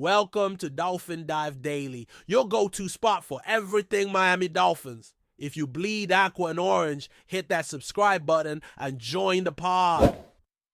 Welcome to Dolphin Dive Daily, your go-to spot for everything Miami Dolphins. If you bleed aqua and orange, hit that subscribe button and join the pod.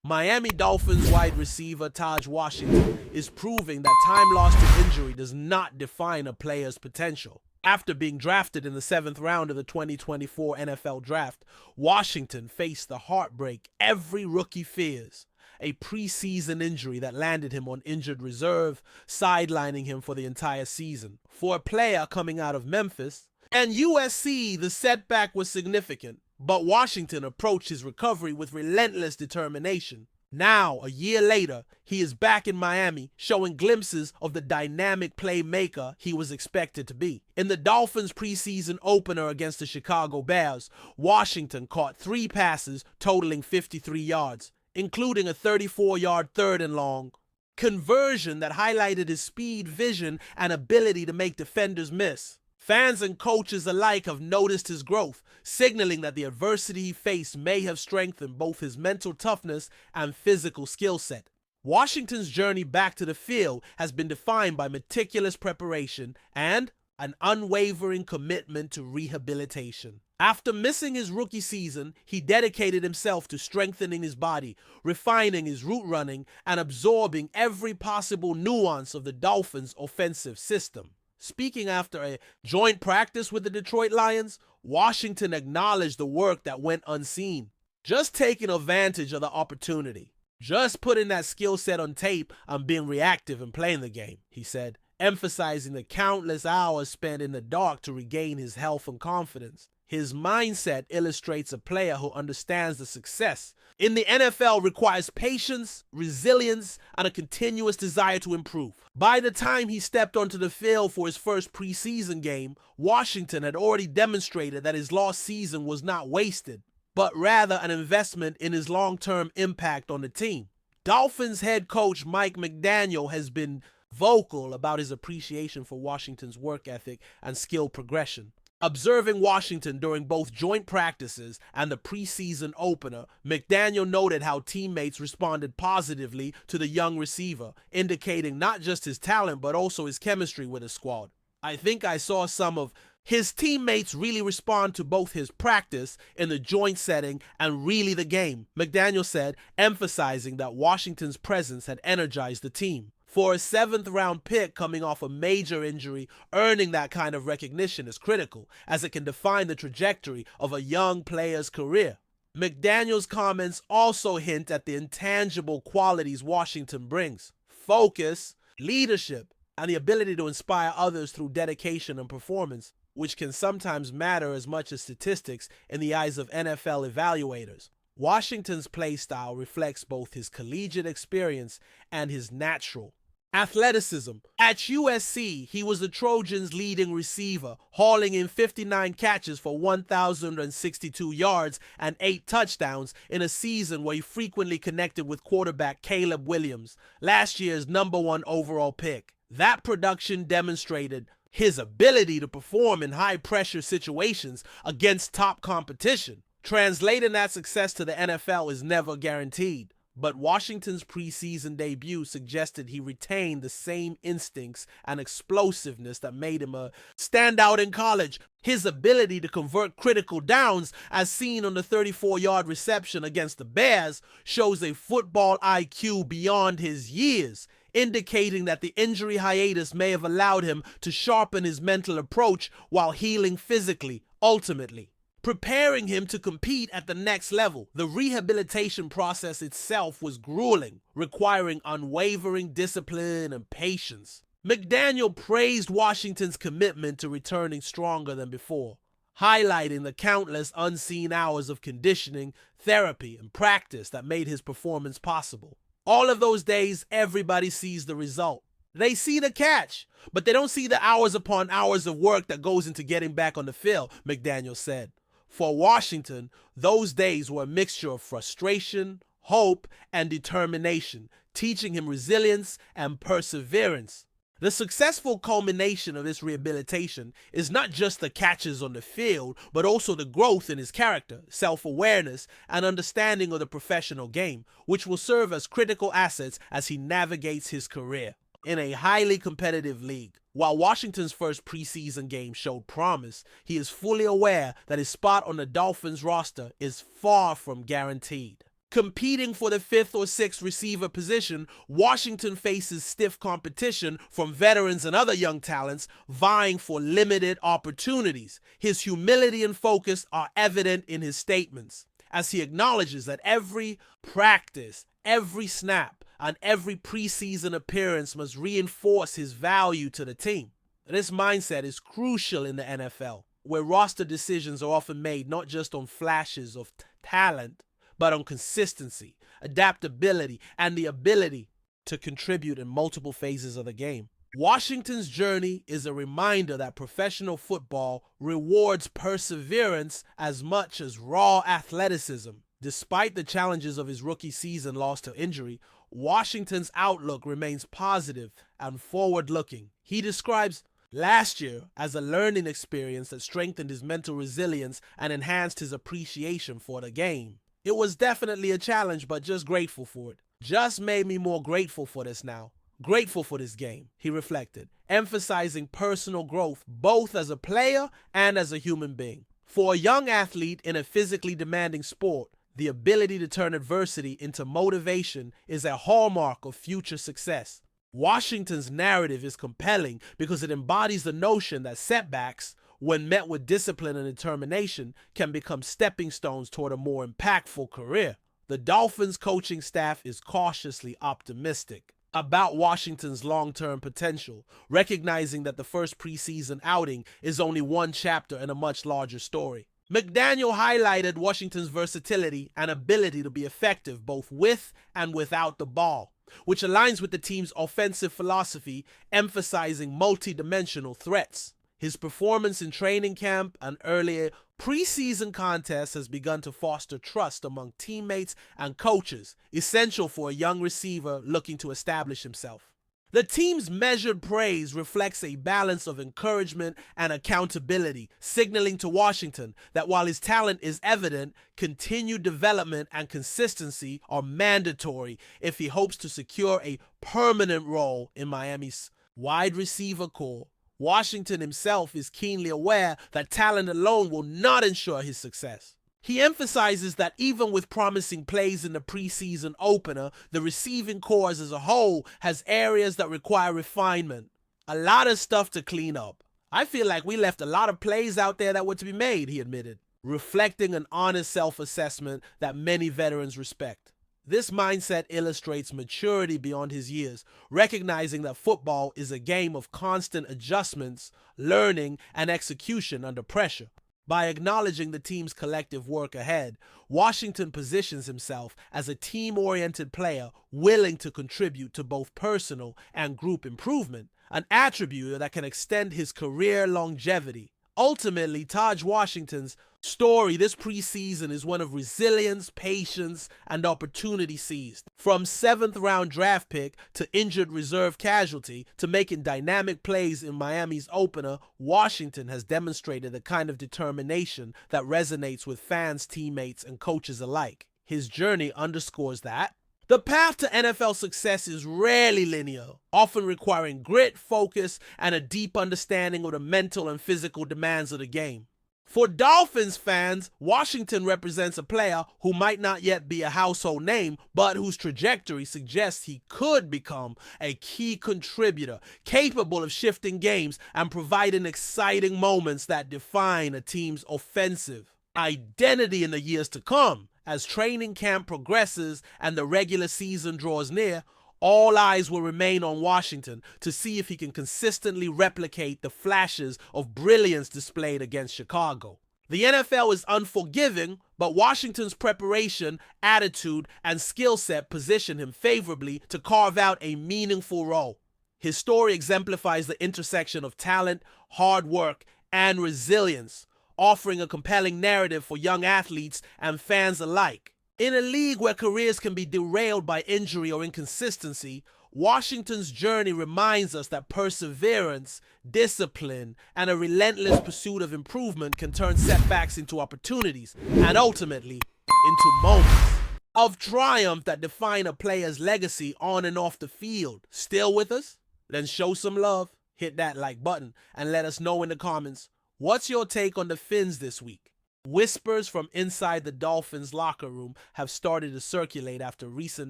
Miami Dolphins wide receiver Taj Washington is proving that time lost to injury does not define a player's potential. After being drafted in the 7th round of the 2024 NFL Draft, Washington faced the heartbreak every rookie fears. A preseason injury that landed him on injured reserve, sidelining him for the entire season. For a player coming out of Memphis and USC, the setback was significant, but Washington approached his recovery with relentless determination. Now, a year later, he is back in Miami, showing glimpses of the dynamic playmaker he was expected to be. In the Dolphins' preseason opener against the Chicago Bears, Washington caught 3 passes totaling 53 yards, including a 34-yard third and long conversion that highlighted his speed, vision, and ability to make defenders miss. Fans and coaches alike have noticed his growth, signaling that the adversity he faced may have strengthened both his mental toughness and physical skill set. Washington's journey back to the field has been defined by meticulous preparation and an unwavering commitment to rehabilitation. After missing his rookie season, he dedicated himself to strengthening his body, refining his route running, and absorbing every possible nuance of the Dolphins' offensive system. Speaking after a joint practice with the Detroit Lions, Washington acknowledged the work that went unseen. Just taking advantage of the opportunity. Just putting that skill set on tape and being reactive and playing the game, he said, emphasizing the countless hours spent in the dark to regain his health and confidence. His mindset illustrates a player who understands the success in the NFL requires patience, resilience, and a continuous desire to improve. By the time he stepped onto the field for his first preseason game, Washington had already demonstrated that his lost season was not wasted, but rather an investment in his long-term impact on the team. Dolphins head coach Mike McDaniel has been vocal about his appreciation for Washington's work ethic and skill progression. Observing Washington during both joint practices and the preseason opener, McDaniel noted how teammates responded positively to the young receiver, indicating not just his talent but also his chemistry with the squad. I think I saw some of his teammates really respond to both his practice in the joint setting and really the game, McDaniel said, emphasizing that Washington's presence had energized the team. For a 7th-round pick coming off a major injury, earning that kind of recognition is critical, as it can define the trajectory of a young player's career. McDaniel's comments also hint at the intangible qualities Washington brings: focus, leadership, and the ability to inspire others through dedication and performance, which can sometimes matter as much as statistics in the eyes of NFL evaluators. Washington's play style reflects both his collegiate experience and his natural athleticism. At USC, he was the Trojans' leading receiver, hauling in 59 catches for 1,062 yards and 8 touchdowns in a season where he frequently connected with quarterback Caleb Williams, last year's #1 overall pick. That production demonstrated his ability to perform in high-pressure situations against top competition. Translating that success to the NFL is never guaranteed, but Washington's preseason debut suggested he retained the same instincts and explosiveness that made him a standout in college. His ability to convert critical downs, as seen on the 34-yard reception against the Bears, shows a football IQ beyond his years, indicating that the injury hiatus may have allowed him to sharpen his mental approach while healing physically, ultimately preparing him to compete at the next level. The rehabilitation process itself was grueling, requiring unwavering discipline and patience. McDaniel praised Washington's commitment to returning stronger than before, highlighting the countless unseen hours of conditioning, therapy, and practice that made his performance possible. All of those days, everybody sees the result. They see the catch, but they don't see the hours upon hours of work that goes into getting back on the field, McDaniel said. For Washington, those days were a mixture of frustration, hope, and determination, teaching him resilience and perseverance. The successful culmination of this rehabilitation is not just the catches on the field, but also the growth in his character, self-awareness, and understanding of the professional game, which will serve as critical assets as he navigates his career. in a highly competitive league. While Washington's first preseason game showed promise, he is fully aware that his spot on the Dolphins roster is far from guaranteed. Competing for the 5th or 6th receiver position, Washington faces stiff competition from veterans and other young talents vying for limited opportunities. His humility and focus are evident in his statements, as he acknowledges that every practice, every snap, and every preseason appearance must reinforce his value to the team. This mindset is crucial in the NFL, where roster decisions are often made not just on flashes of talent, but on consistency, adaptability, and the ability to contribute in multiple phases of the game. Washington's journey is a reminder that professional football rewards perseverance as much as raw athleticism. Despite the challenges of his rookie season lost to injury, Washington's outlook remains positive and forward-looking. He describes last year as a learning experience that strengthened his mental resilience and enhanced his appreciation for the game. It was definitely a challenge, but just grateful for it. Just made me more grateful for this now. Grateful for this game, he reflected, emphasizing personal growth both as a player and as a human being. For a young athlete in a physically demanding sport, the ability to turn adversity into motivation is a hallmark of future success. Washington's narrative is compelling because it embodies the notion that setbacks, when met with discipline and determination, can become stepping stones toward a more impactful career. The Dolphins coaching staff is cautiously optimistic about Washington's long-term potential, recognizing that the first preseason outing is only one chapter in a much larger story. McDaniel highlighted Washington's versatility and ability to be effective both with and without the ball, which aligns with the team's offensive philosophy, emphasizing multi-dimensional threats. His performance in training camp and earlier preseason contests has begun to foster trust among teammates and coaches, essential for a young receiver looking to establish himself. The team's measured praise reflects a balance of encouragement and accountability, signaling to Washington that while his talent is evident, continued development and consistency are mandatory if he hopes to secure a permanent role in Miami's wide receiver core. Washington himself is keenly aware that talent alone will not ensure his success. He emphasizes that even with promising plays in the preseason opener, the receiving corps as a whole has areas that require refinement. A lot of stuff to clean up. I feel like we left a lot of plays out there that were to be made, he admitted, reflecting an honest self-assessment that many veterans respect. This mindset illustrates maturity beyond his years, recognizing that football is a game of constant adjustments, learning, and execution under pressure. By acknowledging the team's collective work ahead, Washington positions himself as a team-oriented player willing to contribute to both personal and group improvement, an attribute that can extend his career longevity. Ultimately, Taj Washington's story this preseason is one of resilience, patience, and opportunity seized. From 7th-round draft pick to injured reserve casualty to making dynamic plays in Miami's opener, Washington has demonstrated the kind of determination that resonates with fans, teammates, and coaches alike. His journey underscores that the path to NFL success is rarely linear, often requiring grit, focus, and a deep understanding of the mental and physical demands of the game. For Dolphins fans, Washington represents a player who might not yet be a household name, but whose trajectory suggests he could become a key contributor, capable of shifting games and providing exciting moments that define a team's offensive identity in the years to come. As training camp progresses and the regular season draws near, all eyes will remain on Washington to see if he can consistently replicate the flashes of brilliance displayed against Chicago. The NFL is unforgiving, but Washington's preparation, attitude, and skill set position him favorably to carve out a meaningful role. His story exemplifies the intersection of talent, hard work, and resilience, offering a compelling narrative for young athletes and fans alike. In a league where careers can be derailed by injury or inconsistency, Washington's journey reminds us that perseverance, discipline, and a relentless pursuit of improvement can turn setbacks into opportunities and ultimately into moments of triumph that define a player's legacy on and off the field. Still with us? Then show some love, hit that like button, and let us know in the comments, what's your take on the Fins this week? Whispers from inside the Dolphins locker room have started to circulate after recent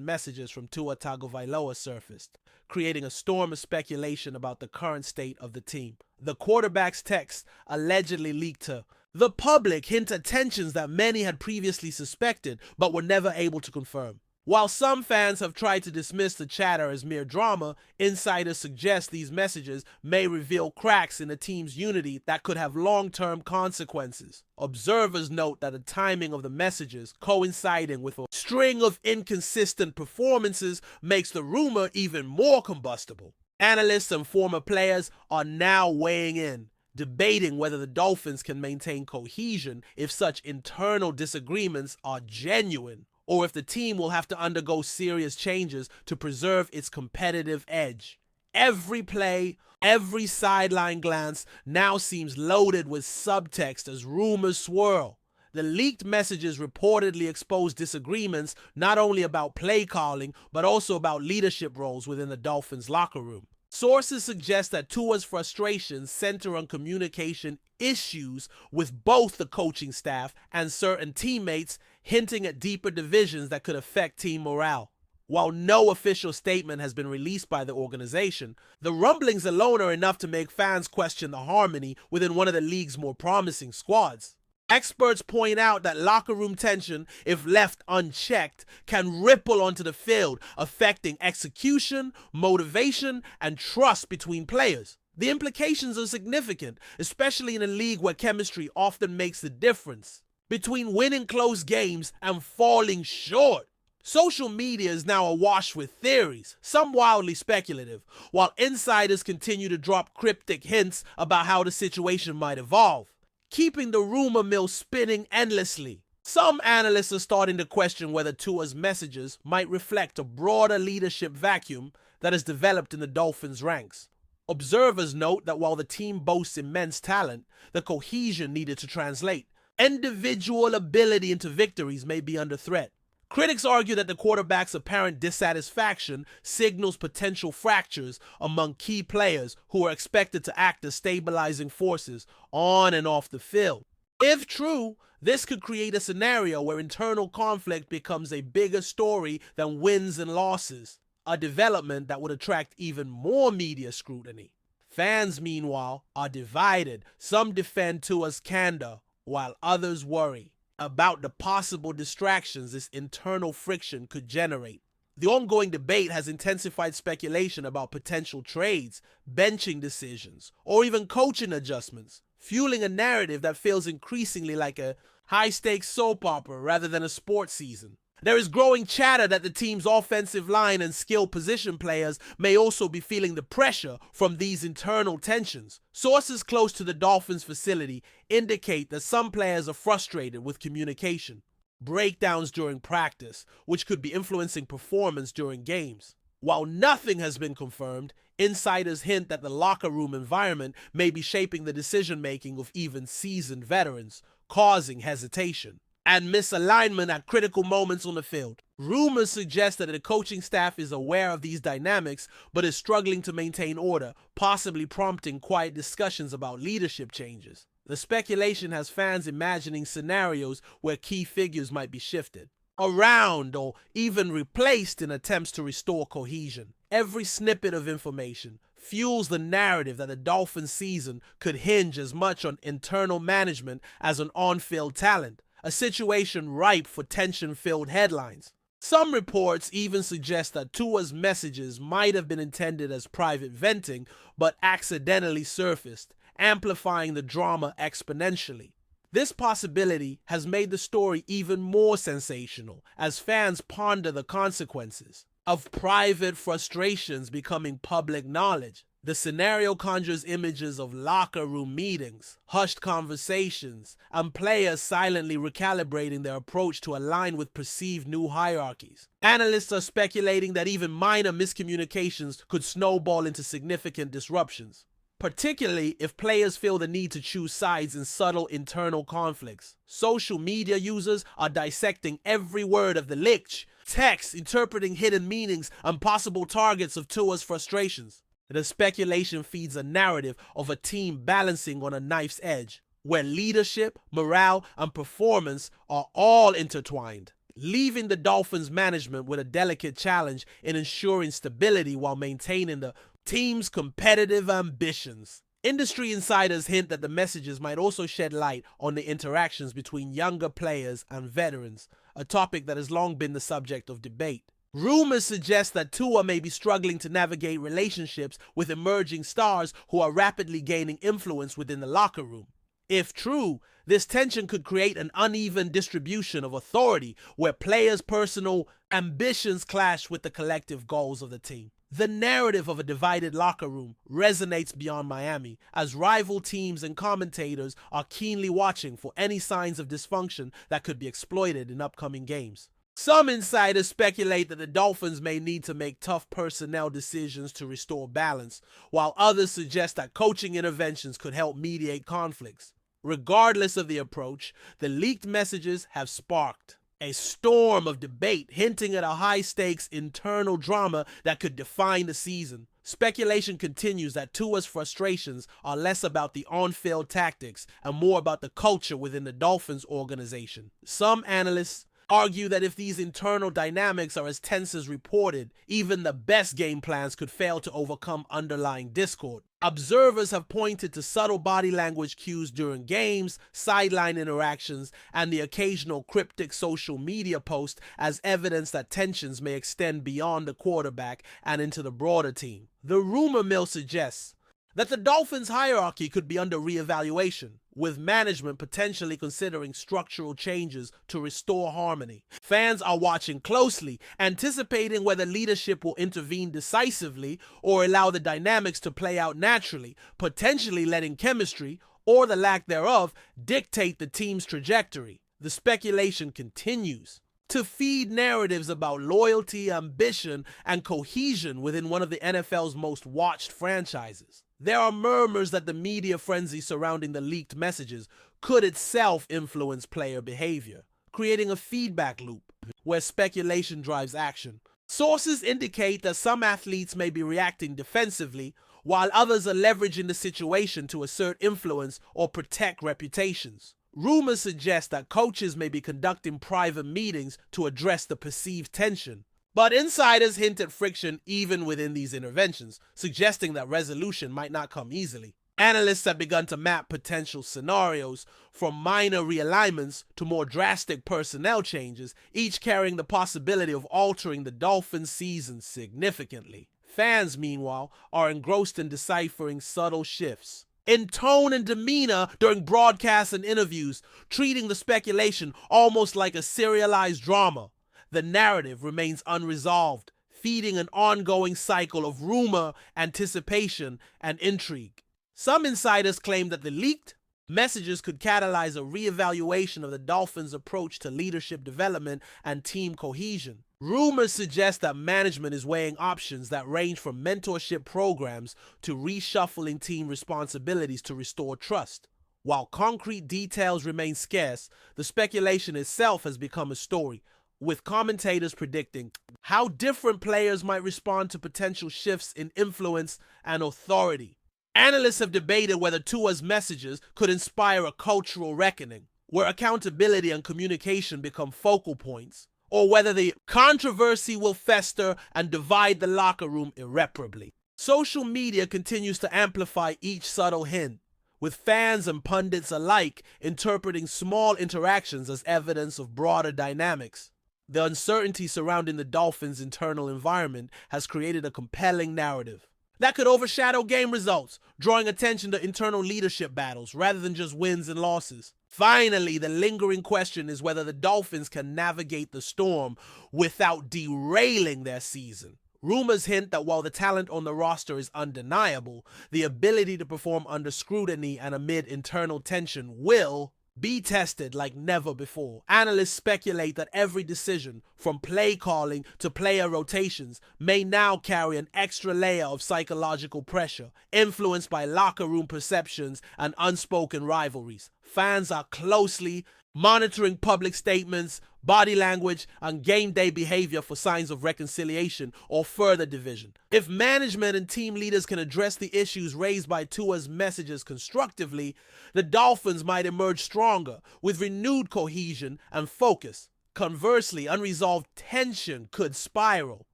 messages from Tua Tagovailoa surfaced, creating a storm of speculation about the current state of the team. The quarterback's text allegedly leaked to the public hint at tensions that many had previously suspected but were never able to confirm. While some fans have tried to dismiss the chatter as mere drama, insiders suggest these messages may reveal cracks in the team's unity that could have long-term consequences. Observers note that the timing of the messages coinciding with a string of inconsistent performances makes the rumor even more combustible. Analysts and former players are now weighing in, debating whether the Dolphins can maintain cohesion if such internal disagreements are genuine, or if the team will have to undergo serious changes to preserve its competitive edge. Every play, every sideline glance now seems loaded with subtext as rumors swirl. The leaked messages reportedly expose disagreements not only about play calling, but also about leadership roles within the Dolphins locker room. Sources suggest that Tua's frustrations center on communication issues with both the coaching staff and certain teammates, hinting at deeper divisions that could affect team morale. While no official statement has been released by the organization, the rumblings alone are enough to make fans question the harmony within one of the league's more promising squads. Experts point out that locker room tension, if left unchecked, can ripple onto the field, affecting execution, motivation, and trust between players. The implications are significant, especially in a league where chemistry often makes the difference between winning close games and falling short. Social media is now awash with theories, some wildly speculative, while insiders continue to drop cryptic hints about how the situation might evolve, keeping the rumor mill spinning endlessly. Some analysts are starting to question whether Tua's messages might reflect a broader leadership vacuum that has developed in the Dolphins' ranks. Observers note that while the team boasts immense talent, the cohesion needed to translate individual ability into victories may be under threat. Critics argue that the quarterback's apparent dissatisfaction signals potential fractures among key players who are expected to act as stabilizing forces on and off the field. If true, this could create a scenario where internal conflict becomes a bigger story than wins and losses, a development that would attract even more media scrutiny. Fans, meanwhile, are divided. Some defend Tua's candor, while others worry about the possible distractions this internal friction could generate. The ongoing debate has intensified speculation about potential trades, benching decisions, or even coaching adjustments, fueling a narrative that feels increasingly like a high-stakes soap opera rather than a sports season. There is growing chatter that the team's offensive line and skilled position players may also be feeling the pressure from these internal tensions. Sources close to the Dolphins facility indicate that some players are frustrated with communication, breakdowns during practice, which could be influencing performance during games. While nothing has been confirmed, insiders hint that the locker room environment may be shaping the decision-making of even seasoned veterans, causing hesitation and misalignment at critical moments on the field. Rumors suggest that the coaching staff is aware of these dynamics but is struggling to maintain order, possibly prompting quiet discussions about leadership changes. The speculation has fans imagining scenarios where key figures might be shifted around or even replaced in attempts to restore cohesion. Every snippet of information fuels the narrative that the Dolphins season could hinge as much on internal management as on on-field talent, a situation ripe for tension-filled headlines. Some reports even suggest that Tua's messages might have been intended as private venting but accidentally surfaced, amplifying the drama exponentially. This possibility has made the story even more sensational as fans ponder the consequences of private frustrations becoming public knowledge. The scenario conjures images of locker room meetings, hushed conversations, and players silently recalibrating their approach to align with perceived new hierarchies. Analysts are speculating that even minor miscommunications could snowball into significant disruptions, particularly if players feel the need to choose sides in subtle internal conflicts. Social media users are dissecting every word of the leak, texts interpreting hidden meanings and possible targets of Tua's frustrations. The speculation feeds a narrative of a team balancing on a knife's edge, where leadership, morale, and performance are all intertwined, leaving the Dolphins management with a delicate challenge in ensuring stability while maintaining the team's competitive ambitions. Industry insiders hint that the messages might also shed light on the interactions between younger players and veterans, a topic that has long been the subject of debate. Rumors suggest that Tua may be struggling to navigate relationships with emerging stars who are rapidly gaining influence within the locker room. If true, this tension could create an uneven distribution of authority where players' personal ambitions clash with the collective goals of the team. The narrative of a divided locker room resonates beyond Miami, as rival teams and commentators are keenly watching for any signs of dysfunction that could be exploited in upcoming games. Some insiders speculate that the Dolphins may need to make tough personnel decisions to restore balance, while others suggest that coaching interventions could help mediate conflicts. Regardless of the approach, the leaked messages have sparked a storm of debate hinting at a high-stakes internal drama that could define the season. Speculation continues that Tua's frustrations are less about the on-field tactics and more about the culture within the Dolphins organization. Some analysts argue that if these internal dynamics are as tense as reported, even the best game plans could fail to overcome underlying discord. Observers have pointed to subtle body language cues during games, sideline interactions, and the occasional cryptic social media post as evidence that tensions may extend beyond the quarterback and into the broader team. The rumor mill suggests that the Dolphins' hierarchy could be under reevaluation, with management potentially considering structural changes to restore harmony. Fans are watching closely, anticipating whether leadership will intervene decisively or allow the dynamics to play out naturally, potentially letting chemistry, or the lack thereof, dictate the team's trajectory. The speculation continues to feed narratives about loyalty, ambition, and cohesion within one of the NFL's most watched franchises. There are murmurs that the media frenzy surrounding the leaked messages could itself influence player behavior, creating a feedback loop where speculation drives action. Sources indicate that some athletes may be reacting defensively, while others are leveraging the situation to assert influence or protect reputations. Rumors suggest that coaches may be conducting private meetings to address the perceived tension. But insiders hint at friction even within these interventions, suggesting that resolution might not come easily. Analysts have begun to map potential scenarios, from minor realignments to more drastic personnel changes, each carrying the possibility of altering the Dolphins' season significantly. Fans, meanwhile, are engrossed in deciphering subtle shifts in tone and demeanor during broadcasts and interviews, treating the speculation almost like a serialized drama. The narrative remains unresolved, feeding an ongoing cycle of rumor, anticipation, and intrigue. Some insiders claim that the leaked messages could catalyze a reevaluation of the Dolphins' approach to leadership development and team cohesion. Rumors suggest that management is weighing options that range from mentorship programs to reshuffling team responsibilities to restore trust. While concrete details remain scarce, the speculation itself has become a story, with commentators predicting how different players might respond to potential shifts in influence and authority. Analysts have debated whether Tua's messages could inspire a cultural reckoning, where accountability and communication become focal points, or whether the controversy will fester and divide the locker room irreparably. Social media continues to amplify each subtle hint, with fans and pundits alike interpreting small interactions as evidence of broader dynamics. The uncertainty surrounding the Dolphins' internal environment has created a compelling narrative that could overshadow game results, drawing attention to internal leadership battles rather than just wins and losses. Finally, the lingering question is whether the Dolphins can navigate the storm without derailing their season. Rumors hint that while the talent on the roster is undeniable, the ability to perform under scrutiny and amid internal tension will be tested like never before. Analysts speculate that every decision, from play calling to player rotations, may now carry an extra layer of psychological pressure, influenced by locker room perceptions and unspoken rivalries. Fans are closely monitoring public statements, body language, and game day behavior for signs of reconciliation or further division. If management and team leaders can address the issues raised by Tua's messages constructively, the Dolphins might emerge stronger with renewed cohesion and focus. Conversely, unresolved tension could spiral,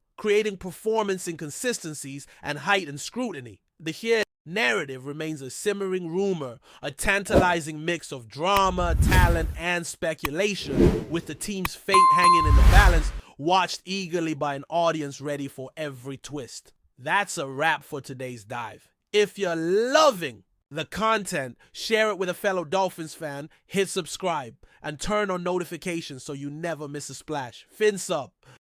creating performance inconsistencies and heightened scrutiny. The here narrative remains a simmering rumor, a tantalizing mix of drama, talent, and speculation, with the team's fate hanging in the balance, watched eagerly by an audience ready for every twist. That's a wrap for today's dive. If you're loving the content, share it with a fellow Dolphins fan, hit subscribe, and turn on notifications so you never miss a splash. Fins up.